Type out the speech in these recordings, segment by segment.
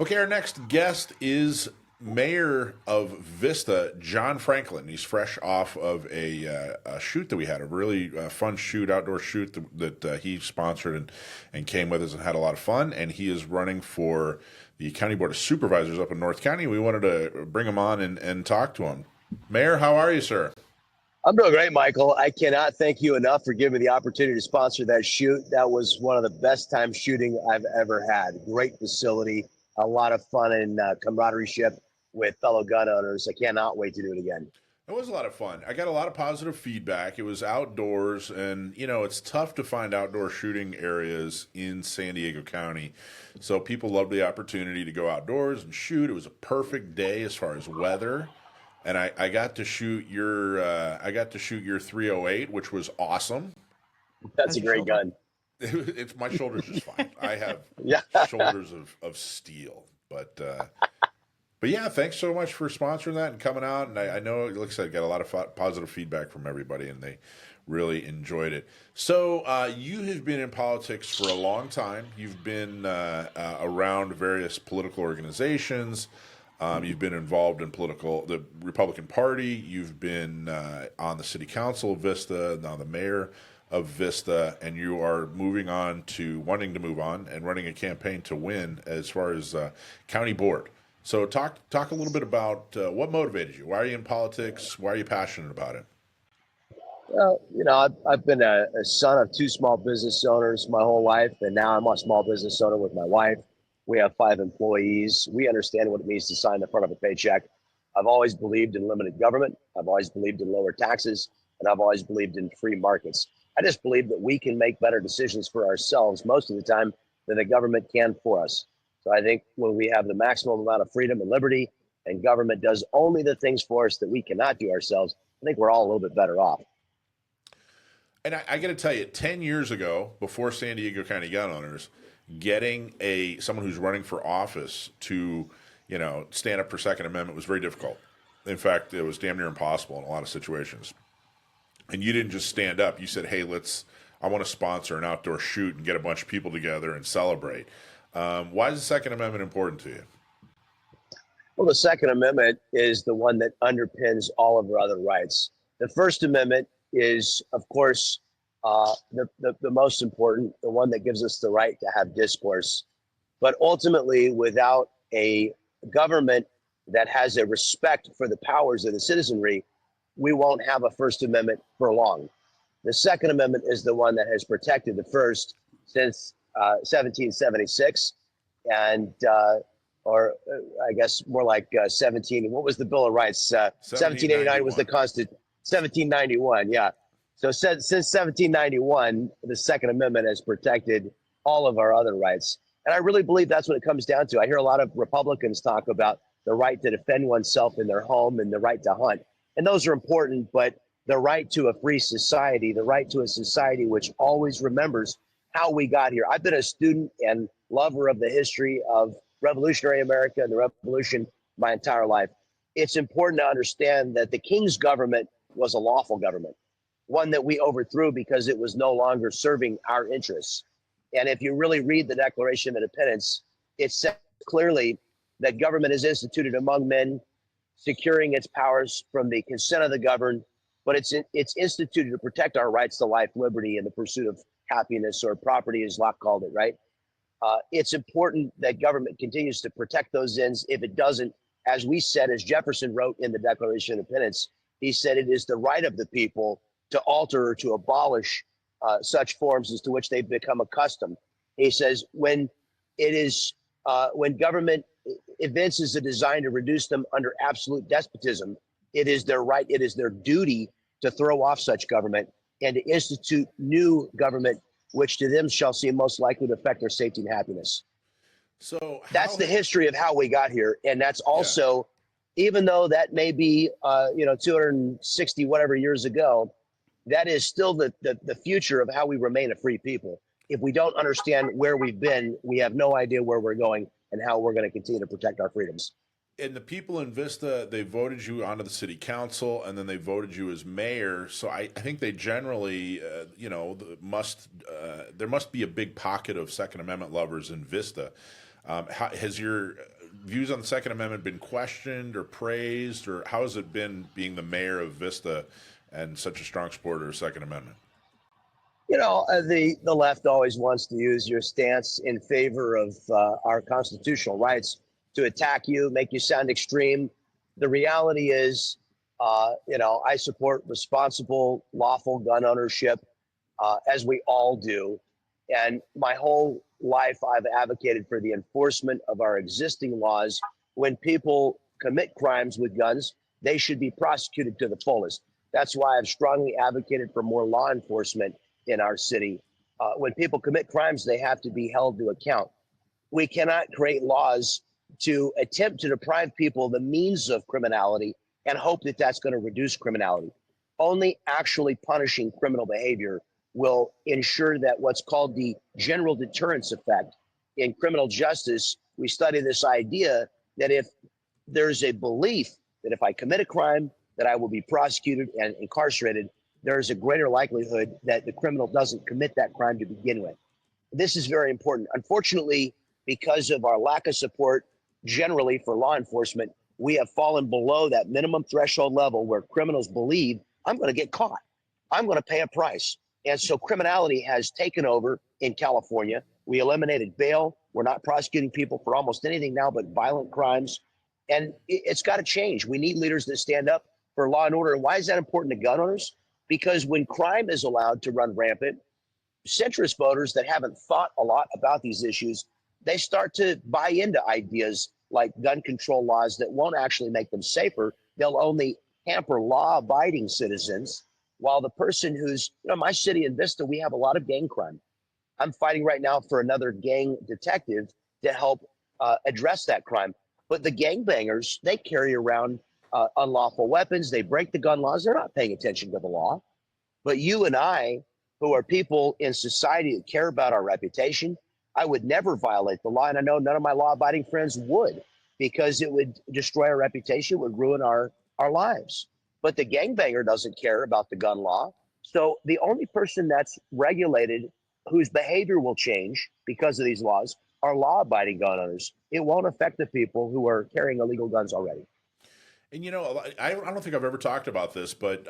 Okay, our next guest is Mayor of Vista, John Franklin. He's fresh off of a shoot that we had, a really fun shoot, outdoor shoot that he sponsored and came with us and had a lot of fun. And he is running for the County Board of Supervisors up in North County. We wanted to bring him on and talk to him. Mayor, how are you, sir? I'm doing great, Michael. I cannot thank you enough for giving me the opportunity to sponsor that shoot. That was one of the best time shooting I've ever had. Great facility, a lot of fun and camaraderie with fellow gun owners. I cannot wait to do it again. It was a lot of fun. I got a lot of positive feedback. It was outdoors, and it's tough to find outdoor shooting areas in San Diego County. So people loved the opportunity to go outdoors and shoot. It was a perfect day as far as weather, and I got to shoot your 308, which was awesome. That's a great gun. It's my shoulders just fine. I have Yeah. shoulders of steel, but yeah, thanks so much for sponsoring that and coming out. And I know, like I said, got a lot of positive feedback from everybody, and they really enjoyed it. So you have been in politics for a long time. You've been around various political organizations. You've been involved in the Republican Party. You've been on the City Council of Vista, now the mayor of Vista, and you are wanting to move on and running a campaign to win as far as county board. So talk a little bit about what motivated you. Why are you in politics? Why are you passionate about it? Well, I've been a son of two small business owners my whole life, and now I'm a small business owner with my wife. We have 5 employees. We understand what it means to sign the front of a paycheck. I've always believed in limited government. I've always believed in lower taxes, and I've always believed in free markets. I just believe that we can make better decisions for ourselves most of the time than the government can for us. So I think when we have the maximum amount of freedom and liberty, and government does only the things for us that we cannot do ourselves, I think we're all a little bit better off. And I got to tell you, 10 years ago, before San Diego County gun owners, getting someone who's running for office to stand up for Second Amendment was very difficult. In fact, it was damn near impossible in a lot of situations. And you didn't just stand up. You said, "Hey, I want to sponsor an outdoor shoot and get a bunch of people together and celebrate." Why is the Second Amendment important to you? Well, the Second Amendment is the one that underpins all of our other rights. The First Amendment is, of course, the most important, the one that gives us the right to have discourse. But ultimately, without a government that has a respect for the powers of the citizenry, we won't have a First Amendment for long. The Second Amendment is the one that has protected the first since 1776, and or I guess more like 17. What was the Bill of Rights? 1789 was the Constitution. 1791, yeah. So since 1791, the Second Amendment has protected all of our other rights, and I really believe that's what it comes down to. I hear a lot of Republicans talk about the right to defend oneself in their home and the right to hunt, and those are important, but the right to a free society, the right to a society which always remembers how we got here. I've been a student and lover of the history of revolutionary America and the revolution my entire life. It's important to understand that the king's government was a lawful government, one that we overthrew because it was no longer serving our interests. And if you really read the Declaration of Independence, it says clearly that government is instituted among men, securing its powers from the consent of the governed, but it's instituted to protect our rights to life, liberty, and the pursuit of happiness, or property, as Locke called it, right? It's important that government continues to protect those ends. If it doesn't, as we said, as Jefferson wrote in the Declaration of Independence, he said it is the right of the people to alter or to abolish such forms as to which they've become accustomed. He says when government evinces a design to reduce them under absolute despotism, it is their right, it is their duty to throw off such government and to institute new government, which to them shall seem most likely to affect their safety and happiness. So that's the history of how we got here. And that's also, even though that may be, 260 whatever years ago, that is still the future of how we remain a free people. If we don't understand where we've been, we have no idea where we're going and how we're going to continue to protect our freedoms. And the people in Vista, they voted you onto the city council, and then they voted you as mayor. So I think they generally, there must be a big pocket of Second Amendment lovers in Vista. Has your views on the Second Amendment been questioned or praised, or how has it been being the mayor of Vista and such a strong supporter of Second Amendment? The left always wants to use your stance in favor of our constitutional rights to attack you, make you sound extreme. The reality is, I support responsible, lawful gun ownership, as we all do. And my whole life, I've advocated for the enforcement of our existing laws. When people commit crimes with guns, they should be prosecuted to the fullest. That's why I've strongly advocated for more law enforcement in our city. When people commit crimes, they have to be held to account. We cannot create laws to attempt to deprive people the means of criminality and hope that that's going to reduce criminality. Only actually punishing criminal behavior will ensure that what's called the general deterrence effect in criminal justice. We study this idea that if there's a belief that if I commit a crime, that I will be prosecuted and incarcerated, there's a greater likelihood that the criminal doesn't commit that crime to begin with. This is very important. Unfortunately, because of our lack of support generally for law enforcement, we have fallen below that minimum threshold level where criminals believe I'm going to get caught. I'm going to pay a price. And so criminality has taken over in California. We eliminated bail. We're not prosecuting people for almost anything now but violent crimes. And it's got to change. We need leaders that stand up for law and order. And why is that important to gun owners? Because when crime is allowed to run rampant, centrist voters that haven't thought a lot about these issues, they start to buy into ideas like gun control laws that won't actually make them safer. They'll only hamper law-abiding citizens, while the person who's, my city in Vista, we have a lot of gang crime. I'm fighting right now for another gang detective to help address that crime. But the gangbangers, they carry around unlawful weapons. They break the gun laws. They're not paying attention to the law. But you and I, who are people in society that care about our reputation, I would never violate the law. And I know none of my law-abiding friends would, because it would destroy our reputation, it would ruin our lives. But the gangbanger doesn't care about the gun law. So the only person that's regulated whose behavior will change because of these laws are law-abiding gun owners. It won't affect the people who are carrying illegal guns already. And I don't think I've ever talked about this, but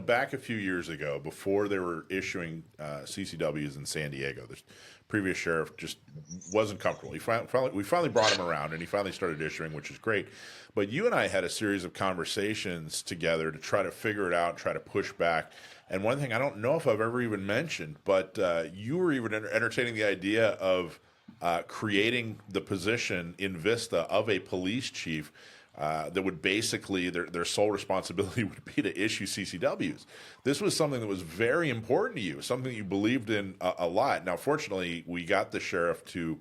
back a few years ago, before they were issuing CCWs in San Diego, the previous sheriff just wasn't comfortable. We finally brought him around, and he finally started issuing, which is great. But you and I had a series of conversations together to try to figure it out, try to push back. And one thing I don't know if I've ever even mentioned, but you were even entertaining the idea of creating the position in Vista of a police chief. That would basically, their sole responsibility would be to issue CCWs. This was something that was very important to you, something that you believed in a lot. Now, fortunately, we got the sheriff to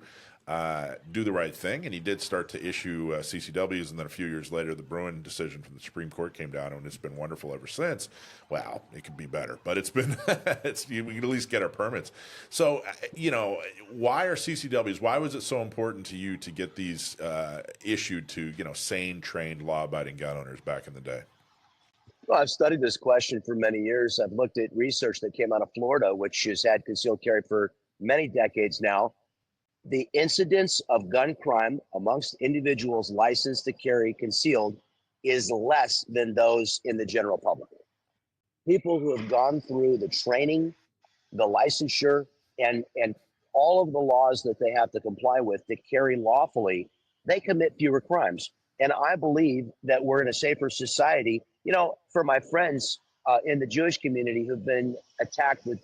do the right thing, and he did start to issue CCWs, and then a few years later, the Bruin decision from the Supreme Court came down, and it's been wonderful ever since. Wow, it could be better, but it's been, we can at least get our permits. So, why are CCWs, why was it so important to you to get these issued to, sane, trained, law-abiding gun owners back in the day? Well, I've studied this question for many years. I've looked at research that came out of Florida, which has had concealed carry for many decades now. The incidence of gun crime amongst individuals licensed to carry concealed is less than those in the general public. People who have gone through the training, the licensure, and all of the laws that they have to comply with to carry lawfully, they commit fewer crimes. And I believe that we're in a safer society. For my friends in the Jewish community who've been attacked with,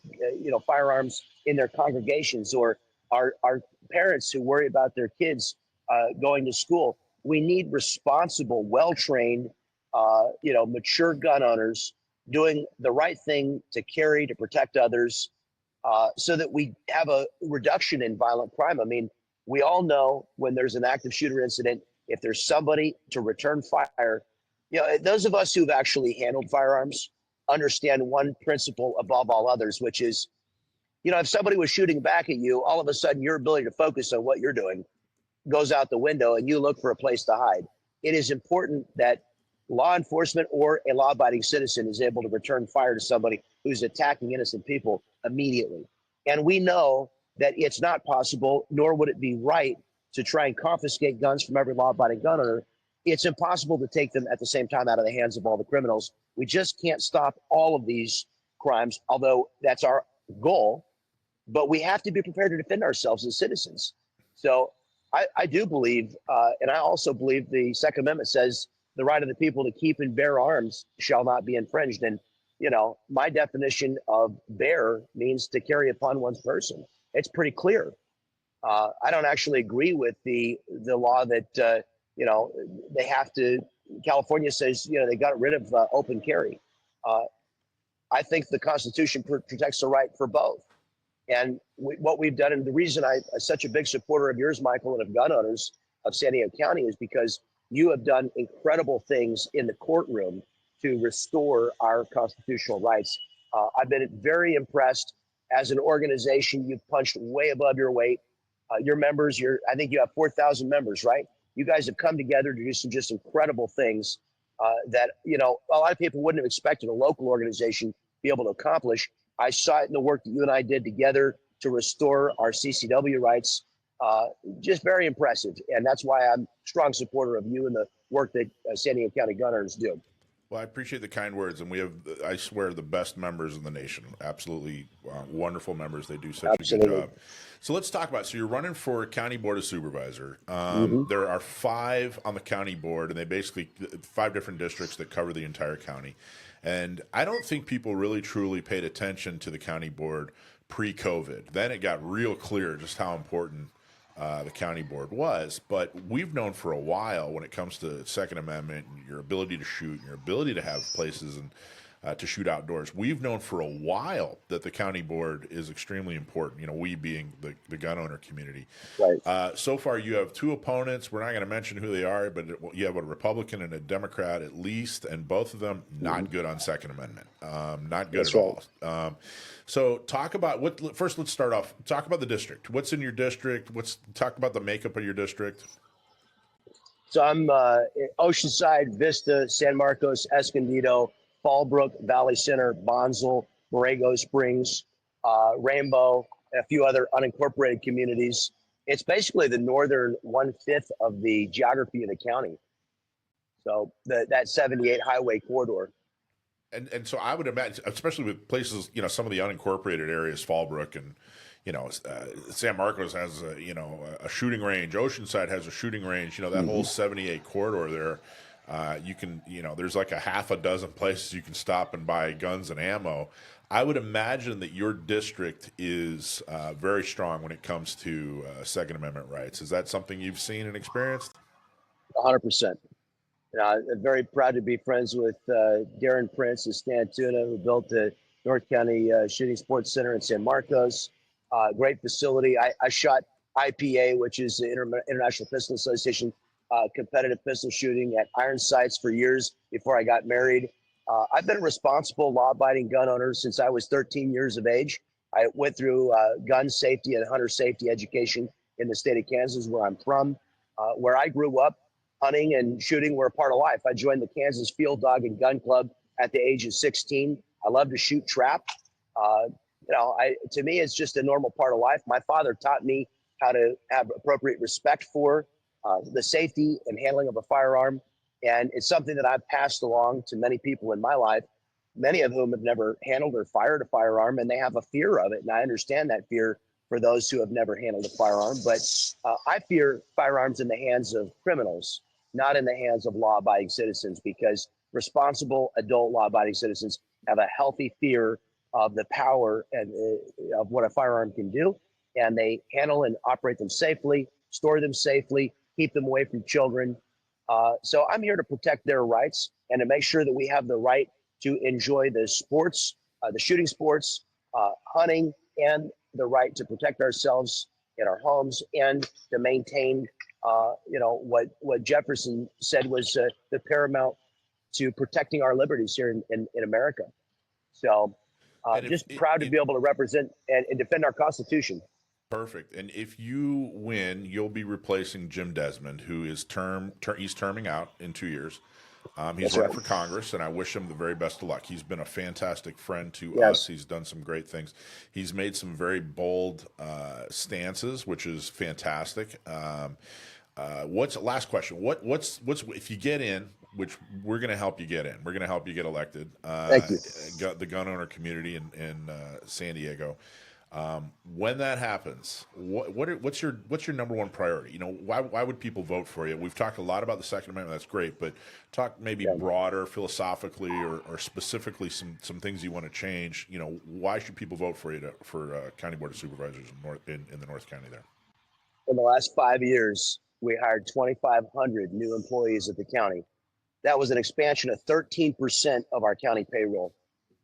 firearms in their congregations, or our parents who worry about their kids going to school, we need responsible, well-trained, mature gun owners doing the right thing to carry, to protect others, so that we have a reduction in violent crime. I mean, we all know when there's an active shooter incident, if there's somebody to return fire, those of us who've actually handled firearms understand one principle above all others, which is, if somebody was shooting back at you, all of a sudden your ability to focus on what you're doing goes out the window and you look for a place to hide. It is important that law enforcement or a law-abiding citizen is able to return fire to somebody who's attacking innocent people immediately. And we know that it's not possible, nor would it be right, to try and confiscate guns from every law-abiding gun owner, it's impossible to take them at the same time out of the hands of all the criminals. We just can't stop all of these crimes, although that's our goal. But we have to be prepared to defend ourselves as citizens. So I do believe, and I also believe the Second Amendment says the right of the people to keep and bear arms shall not be infringed. And, you know, my definition of bear means to carry upon one's person. It's pretty clear. I don't actually agree with the law that, you know, they have to, California says, you know, they got rid of open carry. I think the Constitution protects the right for both. And what we've done, and the reason I'm such a big supporter of yours, Michael, and of gun owners of San Diego County is because you have done incredible things in the courtroom to restore our constitutional rights. I've been very impressed. As an organization, you've punched way above your weight. Your members, I think you have 4,000 members, right? You guys have come together to do some just incredible things that, you know, a lot of people wouldn't have expected a local organization to be able to accomplish. I saw it in the work that you and I did together to restore our CCW rights. Just very impressive. And that's why I'm a strong supporter of you and the work that San Diego County gun owners do. Well, I appreciate the kind words, and we have, I swear, the best members in the nation. Absolutely wonderful members. They do such a good job. So let's talk about, so you're running for County Board of Supervisor. There are 5 on the county board, and they basically, 5 different districts that cover the entire county. And I don't think people really truly paid attention to the county board pre-COVID. Then it got real clear just how important the county board was. But we've known for a while when it comes to Second Amendment, and your ability to shoot, and your ability to have places and to shoot outdoors. We've known for a while that the county board is extremely important, you know, we being the gun owner community. Right. So far, you have 2 opponents. We're not going to mention who they are, but you have a Republican and a Democrat at least, and both of them not good on Second Amendment. Not good at all. So talk about first, let's start off. Talk about the district. What's in your district? Talk about the makeup of your district. So I'm Oceanside, Vista, San Marcos, Escondido, Fallbrook, Valley Center, Bonsall, Borrego Springs, Rainbow, and a few other unincorporated communities. It's basically the northern 1/5 of the geography of the county. So that 78 highway corridor. And so I would imagine, especially with places, you know, some of the unincorporated areas, Fallbrook and, you know, San Marcos has a shooting range. Oceanside has a shooting range. You know, that whole 78 corridor there. You can, you know, there's like a half a dozen places you can stop and buy guns and ammo. I would imagine that your district is very strong when it comes to Second Amendment rights. Is that something you've seen and experienced? 100%. I'm very proud to be friends with Darren Prince and Stan Tuna, who built the North County Shooting Sports Center in San Marcos. Great facility. I shot IPA, which is the International Pistol Association, competitive pistol shooting at iron sights for years before I got married. I've been a responsible, law-abiding gun owner since I was 13 years of age. I went through gun safety and hunter safety education in the state of Kansas, where I'm from. Where I grew up, hunting and shooting were a part of life. I joined the Kansas Field Dog and Gun Club at the age of 16. I love to shoot trap. You know, to me, it's just a normal part of life. My father taught me how to have appropriate respect for the safety and handling of a firearm. And it's something that I've passed along to many people in my life, many of whom have never handled or fired a firearm, and they have a fear of it. And I understand that fear for those who have never handled a firearm. But I fear firearms in the hands of criminals, not in the hands of law-abiding citizens, because responsible adult law-abiding citizens have a healthy fear of the power and of what a firearm can do, and they handle and operate them safely, store them safely, keep them away from children. So I'm here to protect their rights and to make sure that we have the right to enjoy the sports, the shooting sports, hunting, and the right to protect ourselves in our homes and to maintain, you know, what Jefferson said was the paramount to protecting our liberties here in America. So just proud to be able to represent and defend our Constitution. Perfect. And if you win, you'll be replacing Jim Desmond, who is he's terming out in 2 years. He's That's running right. for Congress, and I wish him the very best of luck. He's been a fantastic friend to us. Yes. He's done some great things. He's made some very bold stances, which is fantastic. What's last question? What's if you get in, which we're going to help you get in. We're going to help you get elected. Thank you. The gun owner community in San Diego. When that happens, what's your number one priority? You know, why would people vote for you? We've talked a lot about the Second Amendment. That's great, but talk maybe Yeah. broader, philosophically, or specifically some things you want to change. You know, why should people vote for you for County Board of Supervisors in the North County there? In the last 5 years, we hired 2,500 new employees at the county. That was an expansion of 13% of our county payroll.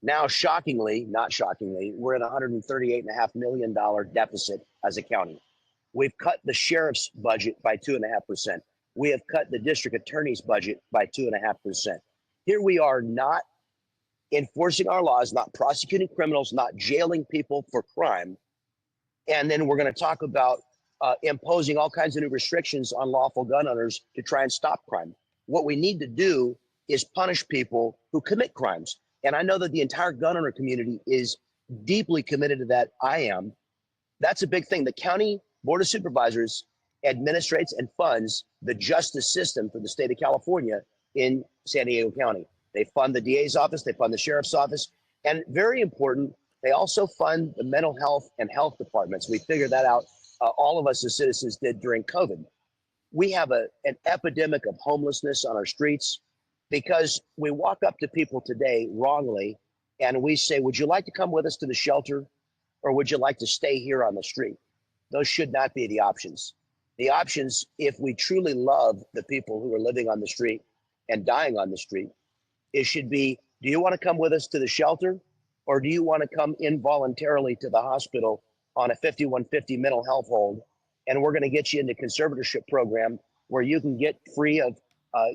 Now, shockingly, not shockingly, we're at $138.5 million deficit as a county. We've cut the sheriff's budget by 2.5%. We have cut the district attorney's budget by 2.5%. Here we are, not enforcing our laws, not prosecuting criminals, not jailing people for crime. And then we're going to talk about imposing all kinds of new restrictions on lawful gun owners to try and stop crime. What we need to do is punish people who commit crimes. And I know that the entire gun owner community is deeply committed to that. I am. That's a big thing. The county board of supervisors administrates and funds the justice system for the state of California in San Diego County. They fund the DA's office, they fund the sheriff's office, and very important, they also fund the mental health and health departments. We figured that out. All of us as citizens did during COVID. We have an epidemic of homelessness on our streets because we walk up to people today wrongly and we say, would you like to come with us to the shelter or would you like to stay here on the street? Those should not be the options. The options, if we truly love the people who are living on the street and dying on the street, it should be, do you want to come with us to the shelter or do you want to come involuntarily to the hospital on a 5150 mental health hold? And we're going to get you into conservatorship program where you can get free of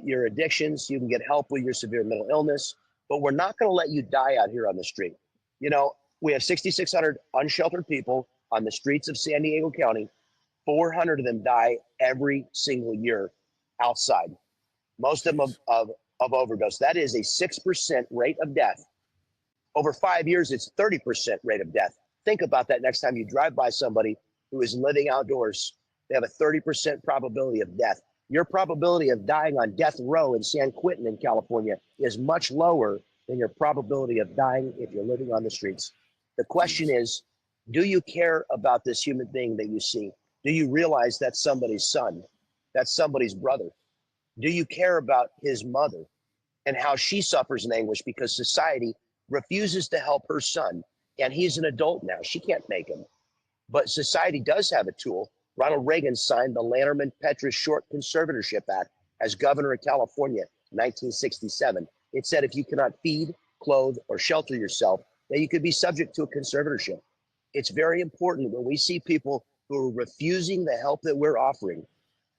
your addictions. You can get help with your severe mental illness, but we're not going to let you die out here on the street. You know, we have 6,600 unsheltered people on the streets of San Diego County. 400 of them die every single year outside. Most of them of overdose. That is a 6% rate of death. Over 5 years, it's 30% rate of death. Think about that next time you drive by somebody who is living outdoors. They have a 30% probability of death. Your probability of dying on death row in San Quentin in California is much lower than your probability of dying if you're living on the streets. The question is, do you care about this human being that you see? Do you realize that's somebody's son? That's somebody's brother? Do you care about his mother and how she suffers in anguish because society refuses to help her son? And he's an adult now. She can't make him. But society does have a tool. Ronald Reagan signed the Lanterman-Petraeus Short Conservatorship Act as governor of California in 1967. It said if you cannot feed, clothe, or shelter yourself, that you could be subject to a conservatorship. It's very important when we see people who are refusing the help that we're offering.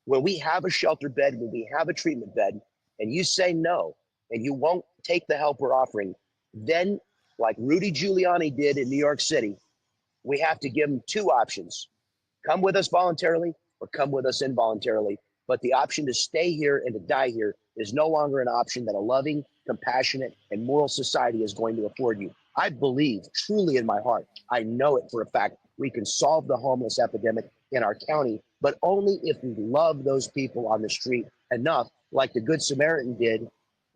When we have a shelter bed, when we have a treatment bed, and you say no, and you won't take the help we're offering, then, like Rudy Giuliani did in New York City, we have to give them two options. Come with us voluntarily or come with us involuntarily. But the option to stay here and to die here is no longer an option that a loving, compassionate, and moral society is going to afford you. I believe truly in my heart, I know it for a fact, we can solve the homeless epidemic in our county, but only if we love those people on the street enough, like the Good Samaritan did,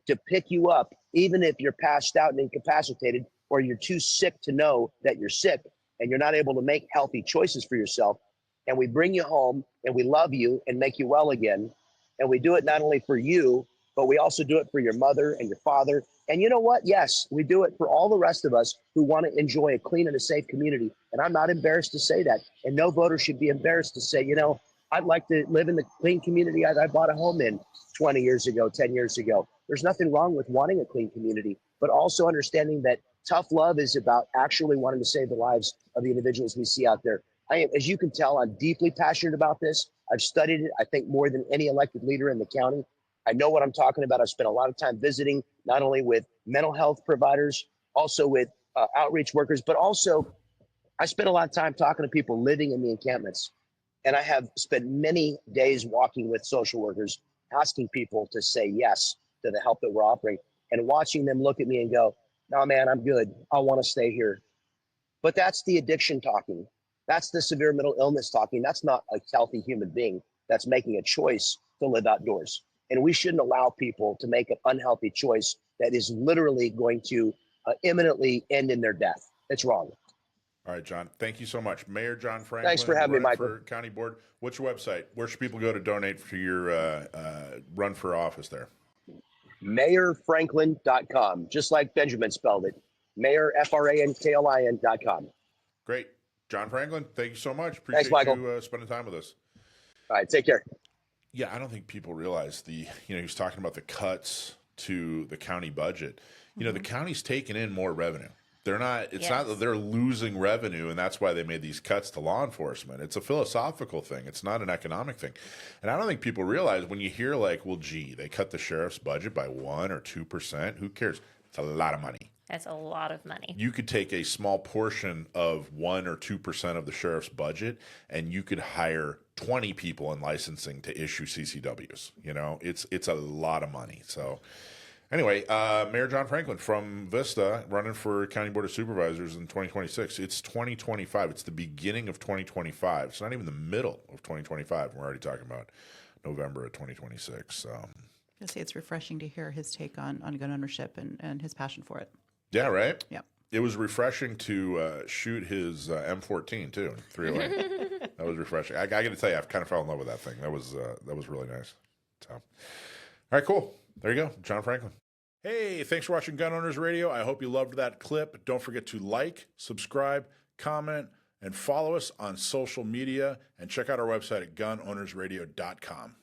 to pick you up, even if you're passed out and incapacitated, or you're too sick to know that you're sick and you're not able to make healthy choices for yourself. And we bring you home and we love you and make you well again. And we do it not only for you, but we also do it for your mother and your father. And you know what? Yes, we do it for all the rest of us who want to enjoy a clean and a safe community. And I'm not embarrassed to say that. And no voter should be embarrassed to say, you know, I'd like to live in the clean community I bought a home in 20 years ago, 10 years ago. There's nothing wrong with wanting a clean community, but also understanding that tough love is about actually wanting to save the lives of the individuals we see out there. I am, as you can tell, I'm deeply passionate about this. I've studied it, I think, more than any elected leader in the county. I know what I'm talking about. I've spent a lot of time visiting, not only with mental health providers, also with outreach workers, but also I spent a lot of time talking to people living in the encampments. And I have spent many days walking with social workers, asking people to say yes to the help that we're offering, and watching them look at me and go, no, man, I'm good. I want to stay here. But that's the addiction talking. That's the severe mental illness talking. That's not a healthy human being that's making a choice to live outdoors. And we shouldn't allow people to make an unhealthy choice that is literally going to imminently end in their death. It's wrong. All right, John. Thank you so much. Mayor John Franklin. Thanks for having me, Michael. For county board. What's your website? Where should people go to donate for your run for office there? MayorFranklin.com, just like Benjamin spelled it. Mayor, FRANKLIN.com. Great. John Franklin, thank you so much. Thanks, Appreciate Michael. you spending time with us. All right, take care. Yeah, I don't think people realize he was talking about the cuts to the county budget. You know, the county's taking in more revenue. They're not, it's not that they're losing revenue and that's why they made these cuts to law enforcement. It's a philosophical thing. It's not an economic thing. And I don't think people realize when you hear like, well, gee, they cut the sheriff's budget by 1 or 2%. Who cares? It's a lot of money. That's a lot of money. You could take a small portion of 1 or 2% of the sheriff's budget and you could hire 20 people in licensing to issue CCWs. You know, it's a lot of money. So anyway, Mayor John Franklin from Vista running for County Board of Supervisors in 2026. It's 2025. It's the beginning of 2025. It's not even the middle of 2025. We're already talking about November of 2026. So I say it's refreshing to hear his take on gun ownership and his passion for it. Yeah, right? Yeah. It was refreshing to shoot his M14 too, 308. That was refreshing. I got to tell you, I kind of fell in love with that thing. That was really nice. So, all right, cool. There you go, John Franklin. Hey, thanks for watching Gun Owners Radio. I hope you loved that clip. Don't forget to like, subscribe, comment, and follow us on social media. And check out our website at gunownersradio.com.